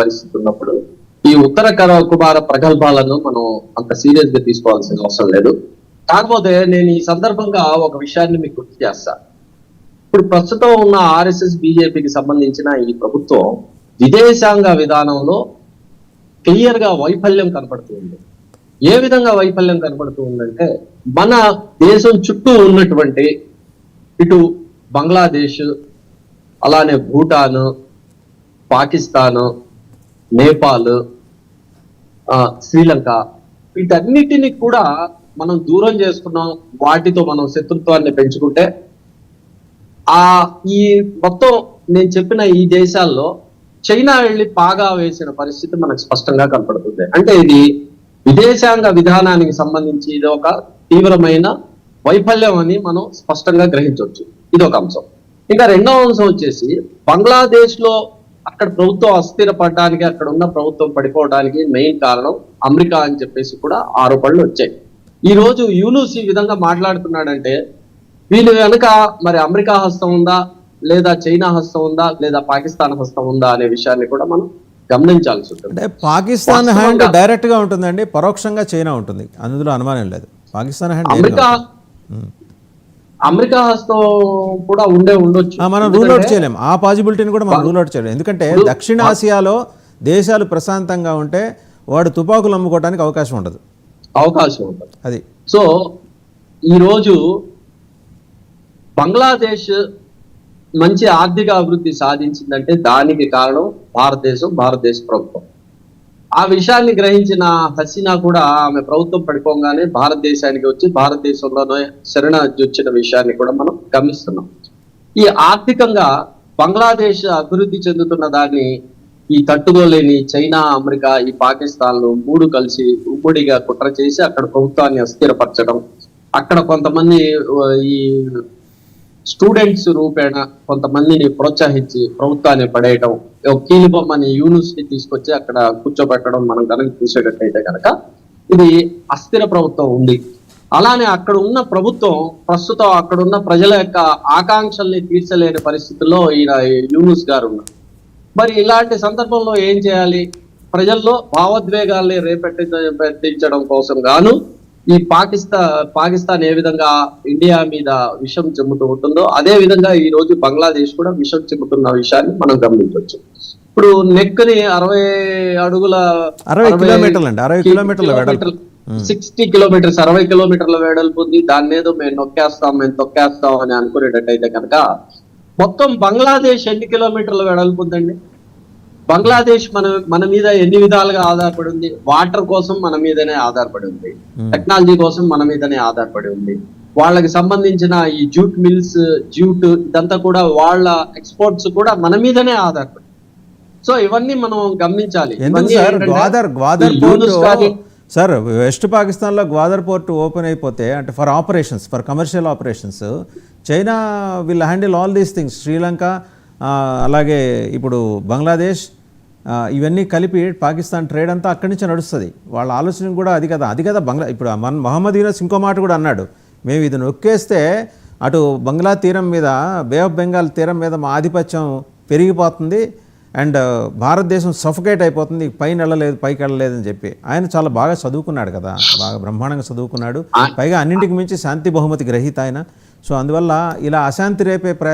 పరిస్థితి ఉన్నప్పుడు ఈ ఉత్తర కుమార ప్రగల్భాలను మనం అంత సీరియస్ గా తీసుకోవాల్సిన అవసరం లేదు. కాకపోతే నేను ఈ సందర్భంగా ఒక విషయాన్ని మీకు గుర్తు చేస్తా. ఇప్పుడు ప్రస్తుతం ఉన్న ఆర్ఎస్ఎస్ బీజేపీకి సంబంధించిన ఈ ప్రభుత్వం విదేశాంగ విధానంలో క్లియర్ గా వైఫల్యం కనపడుతుంది. ఏ విధంగా వైఫల్యం కనపడుతూ ఉందంటే, మన దేశం చుట్టూ ఉన్నటువంటి ఇటు బంగ్లాదేశ్, అలానే భూటాన్, పాకిస్తాన్, నేపాల్, శ్రీలంక, వీటన్నిటిని కూడా మనం దూరం చేసుకున్నాం. వాటితో మనం శత్రుత్వాన్ని పెంచుకుంటే ఈ మొత్తం నేను చెప్పిన ఈ దేశాల్లో చైనా వెళ్లి పాగా వేసిన పరిస్థితి మనకు స్పష్టంగా కనపడుతుంది. అంటే ఇది విదేశాంగ విధానానికి సంబంధించి ఇది ఒక తీవ్రమైన వైఫల్యం అని మనం స్పష్టంగా గ్రహించవచ్చు. ఇది ఒక అంశం. ఇంకా రెండవ అంశం వచ్చేసి, బంగ్లాదేశ్ లో అక్కడ ప్రభుత్వం అస్థిరపడడానికి, అక్కడ ఉన్న ప్రభుత్వం పడిపోవడానికి మెయిన్ కారణం అమెరికా అని చెప్పేసి కూడా ఆరోపణలు వచ్చాయి. ఈ రోజు యూనూస్ ఈ విధంగా మాట్లాడుతున్నాడంటే వీళ్ళు వెనుక మరి అమెరికా హస్తం ఉందా, లేదా చైనా హస్తం ఉందా, లేదా పాకిస్తాన్ హస్తం ఉందా అనే విషయాన్ని కూడా మనం గమనించాల్సి ఉంటుంది. అంటే పాకిస్తాన్ హ్యాండ్ డైరెక్ట్ గా ఉంటుందండి, పరోక్షంగా చైనా ఉంటుంది, అందులో అనుమానం లేదు. పాకిస్తాన్ హ్యాండ్ అమెరికా హస్తం కూడా ఉండొచ్చు, మనం రూల్ అవుట్ చేయలేం. ఆ పాసిబిలిటీని కూడా మనం రూల్ అవుట్ చేయలేం. ఎందుకంటే దక్షిణాసియాలో దేశాలు ప్రశాంతంగా ఉంటే వాడు తుపాకులు అమ్ముకోవడానికి అవకాశం ఉంటుంది. అది సో ఈరోజు బంగ్లాదేశ్ మంచి ఆర్థిక అభివృద్ధి సాధించిందంటే దానికి కారణం భారతదేశ ప్రభుత్వం. ఆ విషయాన్ని గ్రహించిన హసీనా కూడా ఆమె ప్రభుత్వం పడిపోగానే భారతదేశానికి వచ్చి భారతదేశంలోనే శరణొచ్చిన విషయాన్ని కూడా మనం గమనిస్తున్నాం. ఈ ఆర్థికంగా బంగ్లాదేశ్ అభివృద్ధి చెందుతున్న దాన్ని ఈ తట్టుకోలేని చైనా, అమెరికా, ఈ పాకిస్తాన్లు మూడు కలిసి ఉమ్మడిగా కుట్ర చేసి అక్కడ ప్రభుత్వాన్ని అస్థిరపరచడం, అక్కడ కొంతమంది ఈ స్టూడెంట్స్ రూపేణ కొంతమందిని ప్రోత్సహించి ప్రభుత్వాన్ని పడేయటం, కీలుబొమ్మని యూనివర్సిటీ తీసుకొచ్చి అక్కడ కూర్చోబెట్టడం మనం కనుక చూసేటట్టయితే కనుక ఇది అస్థిర ప్రభుత్వం ఉంది. అలానే అక్కడ ఉన్న ప్రభుత్వం ప్రస్తుతం అక్కడ ఉన్న ప్రజల యొక్క ఆకాంక్షల్ని తీర్చలేని పరిస్థితుల్లో ఈయన యూనుస్ గారు ఉన్నారు. మరి ఇలాంటి సందర్భంలో ఏం చేయాలి? ప్రజల్లో భావోద్వేగాల్ని రేపెట్టించడం కోసం గాను ఈ పాకిస్తాన్ ఏ విధంగా ఇండియా మీద విషం చెమ్ముతూ ఉంటుందో అదే విధంగా ఈ రోజు బంగ్లాదేశ్ కూడా విషం చెమ్ముతున్న విషయాన్ని మనం గమనించవచ్చు. ఇప్పుడు నెక్ ని 60 కిలోమీటర్స్ 60 కిలోమీటర్ల వెడల్పు ఉంది. దాని మీద మేము తొక్కేస్తాం అని అనుకునేటట్టయితే కనుక మొత్తం బంగ్లాదేశ్ ఎన్ని కిలోమీటర్ల వెడల్పు ఉందండి? బంగ్లాదేశ్ మన మీద ఎన్ని విధాలుగా ఆధారపడి ఉంది? వాటర్ కోసం మన మీదనే ఆధారపడి ఉంది, టెక్నాలజీ కోసం మన మీదనే ఆధారపడి ఉంది. వాళ్ళకి సంబంధించిన ఈ జూట్ మిల్స్, ఇదంతా కూడా వాళ్ళ ఎక్స్పోర్ట్స్ కూడా మన మీదనే ఆధారపడి. సో ఇవన్నీ మనం గమనించాలి. సార్, వెస్ట్ పాకిస్తాన్ లో గ్వాదర్ పోర్ట్ ఓపెన్ అయిపోతే, అంటే for commercial operations China will handle all these things. Sri Lanka, అలాగే ఇప్పుడు బంగ్లాదేశ్, ఇవన్నీ కలిపి పాకిస్తాన్ ట్రేడ్ అంతా అక్కడి నుంచి నడుస్తుంది. వాళ్ళ ఆలోచన కూడా అది కదా. ఇప్పుడు మొహమ్మద్ యూనస్ ఇంకో మాట కూడా అన్నాడు, మేము ఇది నొక్కేస్తే అటు బంగ్లా తీరం మీద, బే ఆఫ్ బెంగాల్ తీరం మీద మా ఆధిపత్యం పెరిగిపోతుంది అండ్ భారతదేశం సఫకేట్ అయిపోతుంది, పైకి వెళ్ళలేదు అని చెప్పి. ఆయన చాలా బాగా చదువుకున్నాడు కదా, బాగా బ్రహ్మాండంగా చదువుకున్నాడు, పైగా అన్నింటికి మించి శాంతి బహుమతి గ్రహీత ఆయన. సో అందువల్ల ఇలా అశాంతి రేపే